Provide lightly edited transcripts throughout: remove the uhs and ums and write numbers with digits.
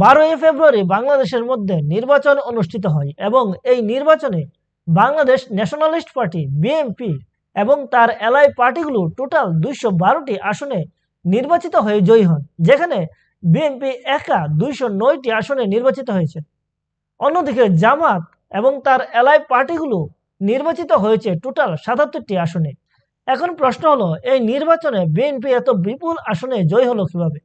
12ই ফেব্রুয়ারি বাংলাদেশের মধ্যে নির্বাচন অনুষ্ঠিত হয় এবং এই নির্বাচনে বাংলাদেশ ন্যাশনালিস্ট পার্টি বিএনপি এবং তার এলাই পার্টিগুলো টোটাল 212টি আসনে নির্বাচিত হয়ে জয়ী হন, যেখানে বিএনপি একা 209টি আসনে নির্বাচিত হয়েছে। অন্যদিকে জামাত এবং তার এলাই পার্টিগুলো নির্বাচিত হয়েছে টোটাল 77টি আসনে। এখন প্রশ্ন হলো, এই নির্বাচনে বিএনপি এত বিপুল আসনে জয় হলো কিভাবে?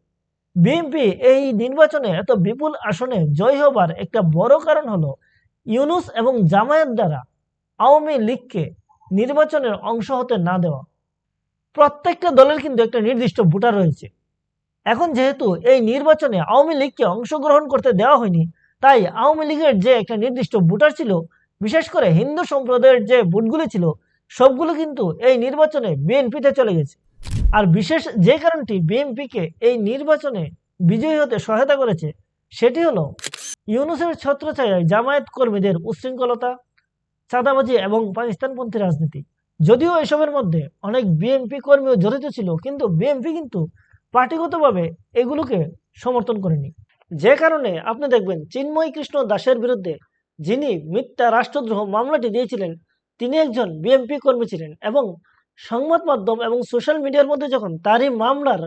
বিএনপি এই নির্বাচনে এত বিপুল আসনে জয় হবার একটা বড় কারণ হলো ইউনূস এবং জামায়াত দ্বারা আওয়ামী লীগকে নির্বাচনের অংশ হতে না দেওয়া। প্রত্যেকটা দলের কিন্তু একটা নির্দিষ্ট ভোটার রয়েছে। এখন যেহেতু এই নির্বাচনে আওয়ামী লীগকে অংশগ্রহণ করতে দেওয়া হয়নি, তাই আওয়ামী লীগের যে একটা নির্দিষ্ট ভোটার ছিল, বিশেষ করে হিন্দু সম্প্রদায়ের যে ভোটগুলি ছিল, সবগুলো কিন্তু এই নির্বাচনে বিএনপিতে চলে গেছে। আর বিশেষ যে কারণটি বিএনপিকে এই নির্বাচনে বিজয়ী হতে সহায়তা করেছে, সেটি হলো ইউনূসের ছত্রছায়ায় জামায়াত কর্মীদের উচ্ছৃঙ্খলতা, চাঁদাবাজি এবং পাকিস্তানপন্থী রাজনীতি। যদিও এসবের মধ্যে অনেক বিএনপি কর্মীও জড়িত ছিল, কিন্তু বিএনপি কিন্তু পার্টিগতভাবে এগুলোকে সমর্থন করেনি। যে কারণে আপনি দেখবেন চিন্ময় কৃষ্ণ দাসের বিরুদ্ধে যিনি মিথ্যা রাষ্ট্রদ্রোহ মামলাটি দিয়েছিলেন, তিনি একজন বিএনপি কর্মী ছিলেন এবং সংবাদ মাধ্যম এবং সোশ্যাল মিডিয়ার মধ্যে যখন তারই মামলার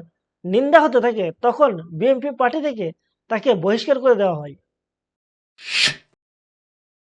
নিন্দা হতে থাকে, তখন বিএনপি পার্টি থেকে তাকে বহিষ্কার করে দেওয়া হয়।